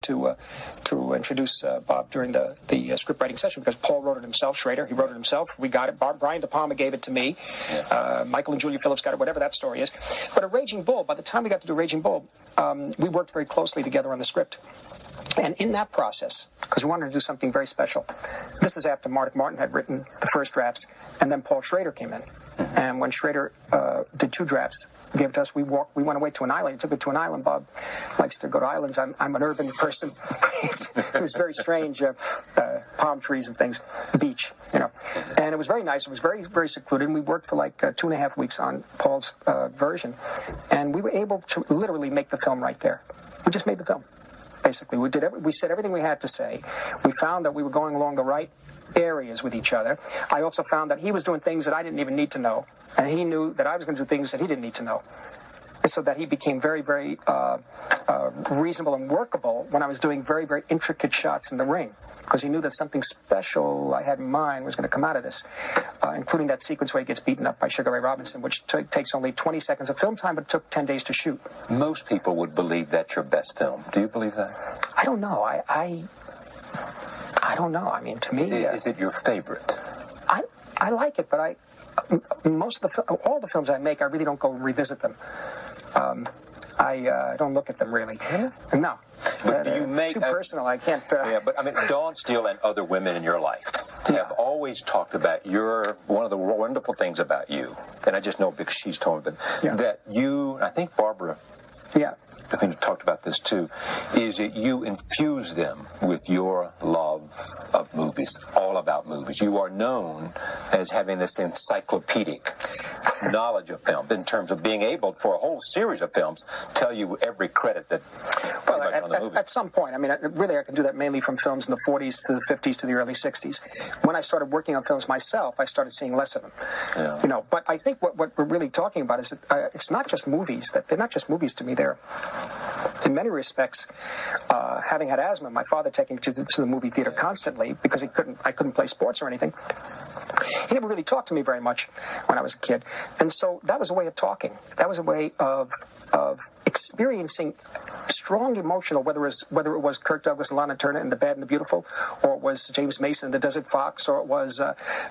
to introduce Bob during the script writing session, because Paul wrote it himself. Schrader, he wrote it himself. We got it. Brian De Palma gave it to me. Michael and Julia Phillips got it. Whatever that story is. But a Raging Bull. By the time we got to do Raging Bull, we worked very closely together on the script. And in that process, because we wanted to do something very special, this is after Martin had written the first drafts, and then Paul Schrader came in. And when Schrader did 2 drafts, he gave it to us. We went away to an island. He took it to an island. Bob likes to go to islands. I'm an urban person. It was very strange, palm trees and things, beach, And it was very nice. It was very, very secluded. And we worked for like 2.5 weeks on Paul's version, and we were able to literally make the film right there. We just made the film. Basically, we said everything we had to say. We found that we were going along the right areas with each other. I also found that he was doing things that I didn't even need to know, and he knew that I was going to do things that he didn't need to know. So that he became very, very reasonable and workable when I was doing very, very intricate shots in the ring, because he knew that something special I had in mind was going to come out of this, including that sequence where he gets beaten up by Sugar Ray Robinson, which takes only 20 seconds of film time, but took 10 days to shoot. Most people would believe that's your best film. Do you believe that? I don't know. I don't know. I mean, to me... Is it your favorite? I like it, but all the films I make, I really don't go and revisit them. I don't look at them really. No. But do you make too personal? I can't. Yeah, but I mean, Dawn Steele and other women in your life have always talked about one of the wonderful things about you, and I just know because she's told me, but that you, I think Barbara. Yeah. I think you talked about this too, is that you infuse them with your love of movies, all about movies. You are known as having this encyclopedic knowledge of film in terms of being able, for a whole series of films, tell you every credit that on the movie. At some point, I mean, really I can do that mainly from films in the 40s to the 50s to the early 60s. When I started working on films myself, I started seeing less of them. Yeah. But I think what we're really talking about is that it's not just movies. They're not just movies to me. They're, in many respects, having had asthma, my father taking me to the movie theater constantly because I couldn't play sports or anything. He never really talked to me very much when I was a kid. And so that was a way of talking. That was a way of experiencing strong emotional, whether it was Kirk Douglas and Lana Turner in The Bad and the Beautiful, or it was James Mason in The Desert Fox, or it was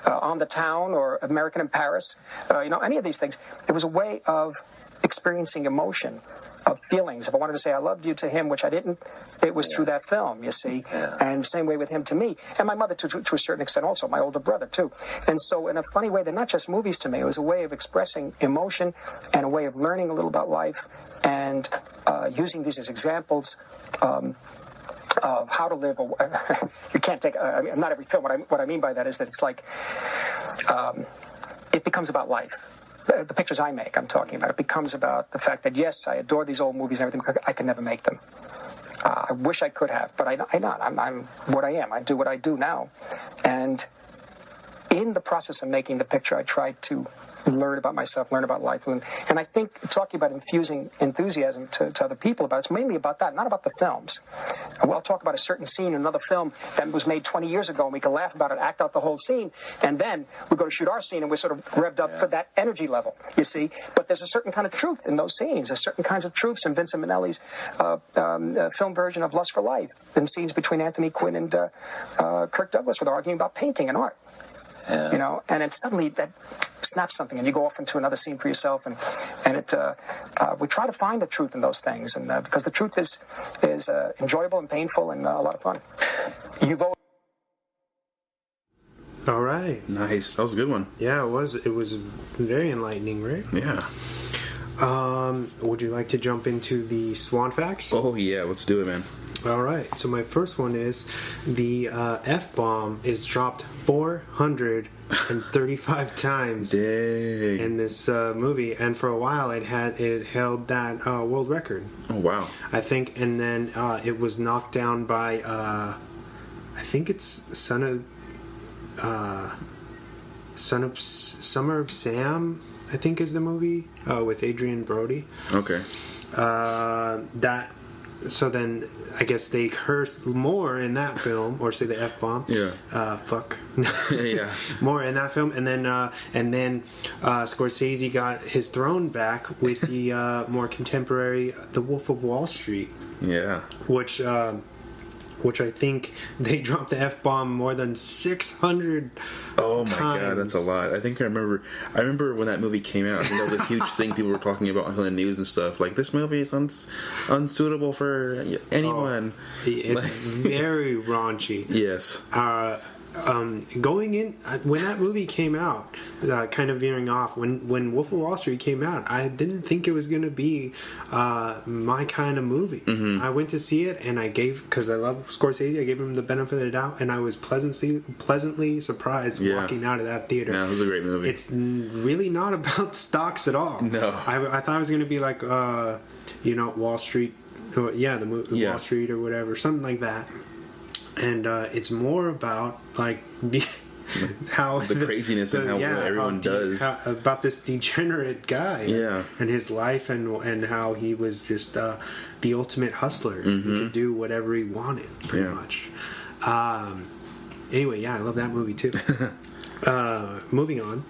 On the Town, or American in Paris, any of these things. It was a way of experiencing emotion, of feelings. If I wanted to say I loved you to him, which I didn't, it was through that film, you see. Yeah. And same way with him to me. And my mother to a certain extent also, my older brother too. And so in a funny way, they're not just movies to me. It was a way of expressing emotion and a way of learning a little about life and using these as examples of how to live. You can't take, not every film. What I mean by that is that it's like, it becomes about life. The pictures I make, I'm talking about, it becomes about the fact that, yes, I adore these old movies and everything, because I can never make them. I wish I could have, but I'm not. I'm what I am. I do what I do now. And in the process of making the picture, I tried to learn about myself, learn about life. And I think talking about infusing enthusiasm to other people about it's mainly about that, not about the films. I'll talk about a certain scene in another film that was made 20 years ago, and we can laugh about it, act out the whole scene, and then we go to shoot our scene, and we're sort of revved up for that energy level, you see. But there's a certain kind of truth in those scenes. There's certain kinds of truths in Vincent Minnelli's film version of Lust for Life, in scenes between Anthony Quinn and Kirk Douglas, where they're arguing about painting and art. Yeah. And then suddenly that snaps something, and you go off into another scene for yourself, and we try to find the truth in those things, and because the truth is enjoyable and painful and a lot of fun. All right, nice. That was a good one. Yeah, it was. It was very enlightening, right? Yeah. Would you like to jump into the Swan facts? Oh yeah, let's do it, man. All right. So my first one is the F-bomb is dropped 435 times Dang. in this movie, and for a while it held that world record. Oh wow. I think, and then it was knocked down by I think it's Summer of Sam, I think is the movie with Adrian Brody. Okay. So then, I guess they cursed more in that film, or say the F-bomb. Yeah. Fuck. Yeah. More in that film, and then Scorsese got his throne back with the more contemporary The Wolf of Wall Street. Yeah. Which which I think they dropped the F-bomb more than 600 Oh my times. god, that's a lot. I remember when that movie came out. I think that was a huge thing people were talking about on the news and stuff. Like, this movie is unsuitable for anyone. It's very raunchy. Yes. Going in when that movie came out, kind of veering off. When Wolf of Wall Street came out, I didn't think it was going to be my kind of movie. Mm-hmm. I went to see it, and because I love Scorsese, I gave him the benefit of the doubt, and I was pleasantly surprised walking out of that theater. No, it was a great movie. It's really not about stocks at all. No, I thought it was going to be like Wall Street, the movie Wall Street or whatever, something like that. And it's more about like how the craziness and how everyone does about this degenerate guy, and his life, and how he was just the ultimate hustler. He could do whatever he wanted, pretty much. Anyway, I love that movie too. Moving on.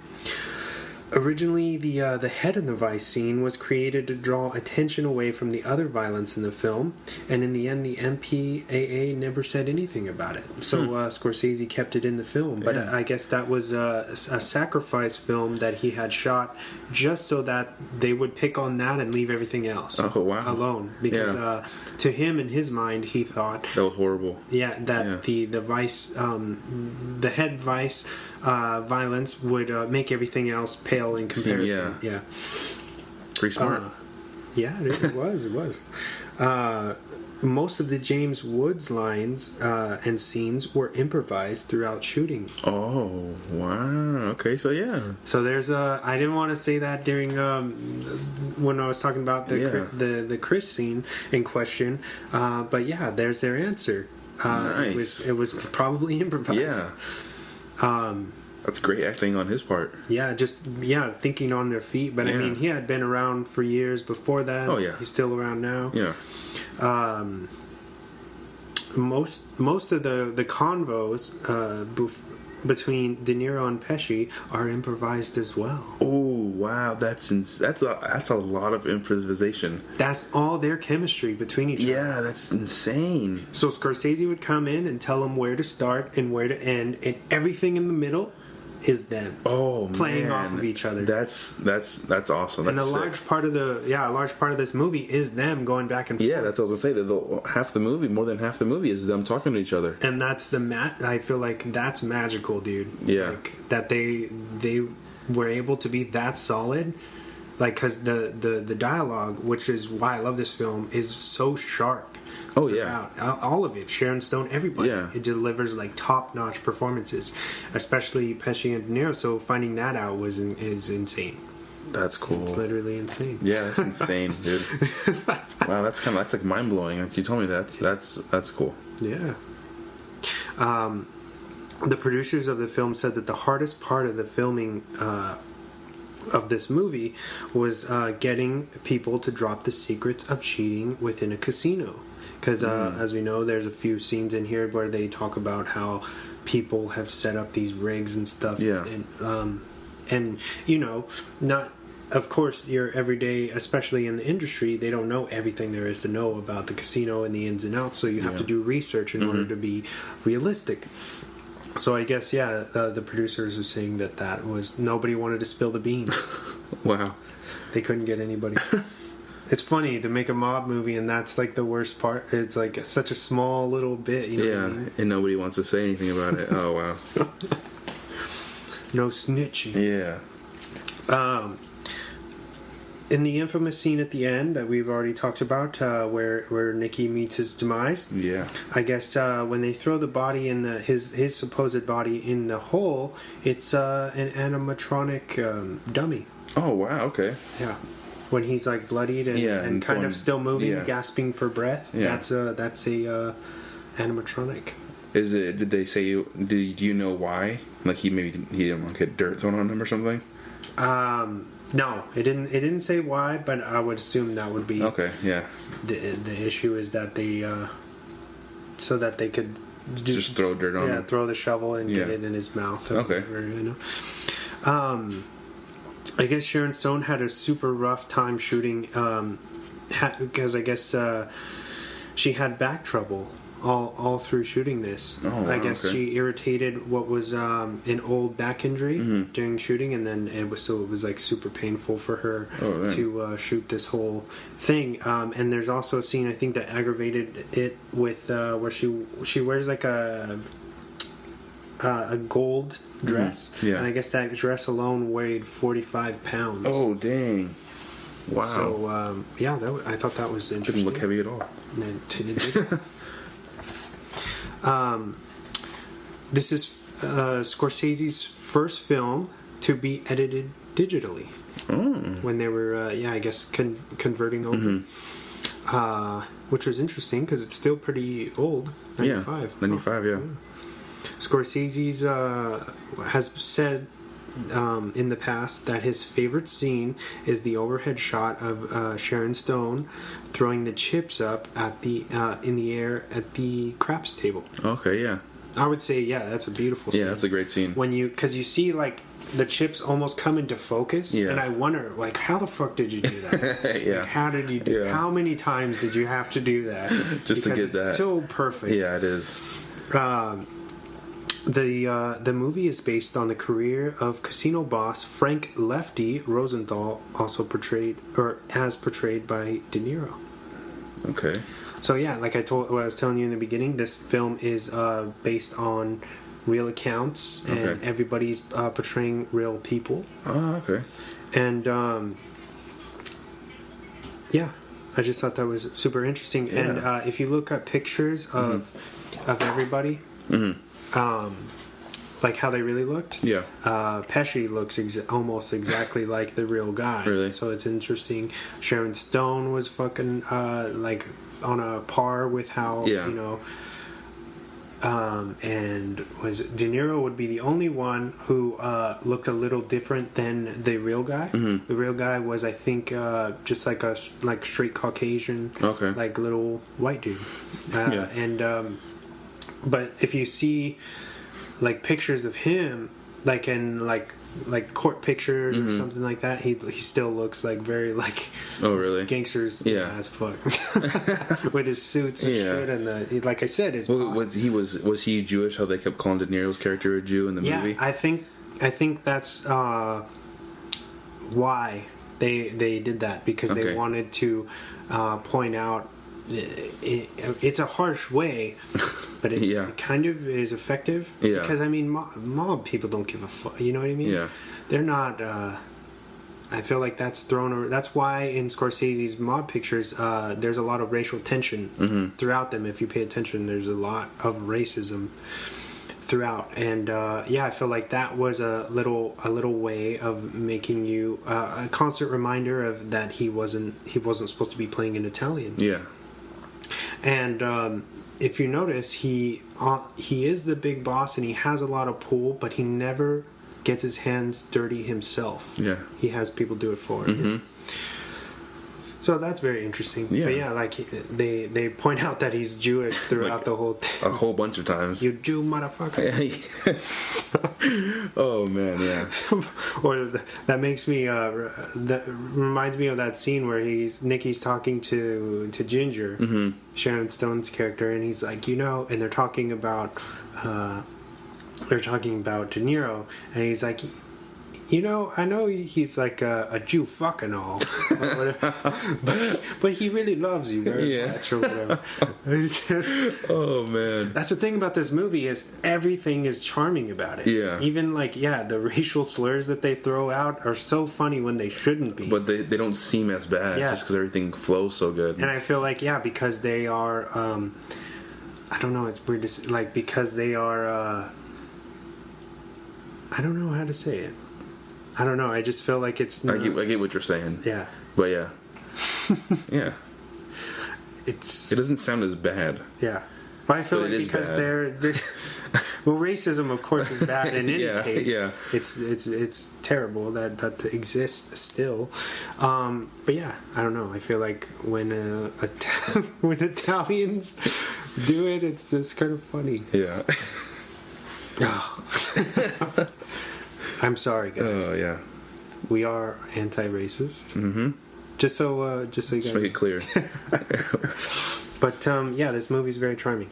Originally, the head in the vice scene was created to draw attention away from the other violence in the film, and in the end, the MPAA never said anything about it. So Scorsese kept it in the film, but I guess that was a sacrifice film that he had shot just so that they would pick on that and leave everything else alone. Because to him, in his mind, he thought that was horrible. The vice, the head vice. Violence would make everything else pale in comparison. Pretty smart. It was. Most of the James Woods lines and scenes were improvised throughout shooting. Oh, wow. Okay, so So there's I didn't want to say that during when I was talking about the Chris scene in question, but there's their answer. Nice. It was probably improvised. That's great acting on his part. Thinking on their feet. But I mean, he had been around for years before that. Oh yeah, he's still around now. Yeah. Most of the convos between De Niro and Pesci are improvised as well. Oh wow, that's a lot of improvisation. That's all their chemistry between each other. Yeah, that's insane. So Scorsese would come in and tell them where to start and where to end, and everything in the middle is them playing off of each other. That's awesome. And that's a large part of this movie is them going back and forth. Yeah, that's what I was gonna say. More than half the movie is them talking to each other. And that's I feel like that's magical, dude. Yeah, like, that they were able to be that solid. Like, because the dialogue, which is why I love this film, is so sharp. Oh yeah, all of it. Sharon Stone, everybody. Yeah. It delivers like top-notch performances, especially Pesci and De Niro. So finding that out is insane. That's cool. It's literally insane. Yeah, that's insane, dude. Wow, that's like mind blowing. Like, you told me that's cool. Yeah. The producers of the film said that the hardest part of the filming of this movie was getting people to drop the secrets of cheating within a casino. Because as we know, there's a few scenes in here where they talk about how people have set up these rigs and stuff. Yeah. And not. Of course, your everyday, especially in the industry, they don't know everything there is to know about the casino and the ins and outs. So you have to do research in order to be realistic. So I guess the producers are saying that was nobody wanted to spill the beans. Wow. They couldn't get anybody. It's funny to make a mob movie, and that's like the worst part. It's like such a small little bit. You know what I mean? And nobody wants to say anything about it. Oh wow. No snitching. Yeah. In the infamous scene at the end that we've already talked about, where Nicky meets his demise. Yeah. I guess when they throw the body in his supposed body in the hole, it's an animatronic dummy. Oh wow. Okay. Yeah. When he's like bloodied and kind of still moving, gasping for breath. Yeah. That's a animatronic. Is it? Did they say? Do you know why? Like he didn't want to get dirt thrown on him or something. No, it didn't. It didn't say why, but I would assume that would be okay. Yeah. The issue is that they so that they could just throw dirt on him. Yeah, throw the shovel and get it in his mouth. Okay. Whatever, I guess Sharon Stone had a super rough time shooting because I guess she had back trouble all through shooting this. Oh, wow, I guess okay. she irritated what was an old back injury Mm-hmm. during shooting, and then it was like super painful for her Oh, dang. to shoot this whole thing. And there's also a scene I think that aggravated it with where she wears like a gold dress, Yeah. and I guess that dress alone weighed 45 pounds. Oh, dang. Wow. So I thought that was Didn't interesting. look heavy at all. This is Scorsese's first film to be edited digitally. When they were, I guess, converting over. Which was interesting because it's still pretty old. 95. Yeah, 95, yeah. Scorsese's has said in the past that his favorite scene is the overhead shot of Sharon Stone throwing the chips up at the in the air at the craps table. Okay, yeah. I would say, that's a beautiful scene. Yeah, that's a great scene. Because you see like the chips almost come into focus, Yeah. and I wonder like how the fuck did you do that? Yeah. Like, how did you do? Yeah. How many times did you have to do that Just to Because get that. It's so perfect. Yeah, it is. The movie is based on the career of casino boss Frank Lefty Rosenthal, also portrayed by De Niro. Okay. So like I was telling you in the beginning, this film is based on real accounts, and Okay. everybody's portraying real people. Oh, okay. And I just thought that was super interesting. Yeah. And if you look at pictures of everybody, like how they really looked, Yeah. Pesci looks almost exactly like the real guy. Really? So it's interesting. Sharon Stone was fucking like on a par with how Yeah. and was De Niro would be the only one who looked a little different than the real guy. Mm-hmm. The real guy was, I think, just like a straight Caucasian, Okay. like little white dude. Yeah. And but if you see like pictures of him, like in like court pictures or something like that, he still looks like very like Oh, really? gangsters Yeah. as fuck with his suits and Yeah. shit, and like I said, his Well, was he Jewish? How they kept calling De Niro's character a Jew in the movie? I think that's why they did that, because they Okay. wanted to point out it's a harsh way, but it, Yeah. it kind of is effective. Yeah. Because I mean, mob people don't give a fuck. You know what I mean? Yeah. They're not. I feel like that's thrown over. That's why in Scorsese's mob pictures, there's a lot of racial tension throughout them. If you pay attention, there's a lot of racism throughout, and I feel like that was a little way of making you a constant reminder of that he wasn't supposed to be playing an Italian. Yeah. And if you notice, he is the big boss and he has a lot of pull, but he never gets his hands dirty himself. Yeah. He has people do it for him. So that's very interesting. Yeah. But like they point out that he's Jewish throughout Like, the whole thing. A whole bunch of times. You Jew motherfucker. Oh, man, yeah. Or that makes me that reminds me of that scene where Nicky's talking to Ginger, Sharon Stone's character, and he's like, and they're talking about De Niro, and he's like, I know he's like a Jew fucking all, but he really loves you very much or whatever. Oh, man. That's the thing about this movie is everything is charming about it. Yeah. Even the racial slurs that they throw out are so funny when they shouldn't be. But they don't seem as bad just because everything flows so good. And I feel like, because they are, I don't know, it's weird to say, like, because they are, I don't know how to say it. I don't know, I just feel like it's I get what you're saying. Yeah. But yeah. Yeah. It It doesn't sound as bad. Yeah. But I feel But it like is because bad. they're well, racism of course is bad in any case. Yeah. It's terrible that exists still. But I don't know. I feel like when when Italians do it, it's just kind of funny. Yeah. I'm sorry, guys. Oh, yeah. We are anti-racist. Mm-hmm. Just so you guys Just make it clear. But yeah, this movie's very charming.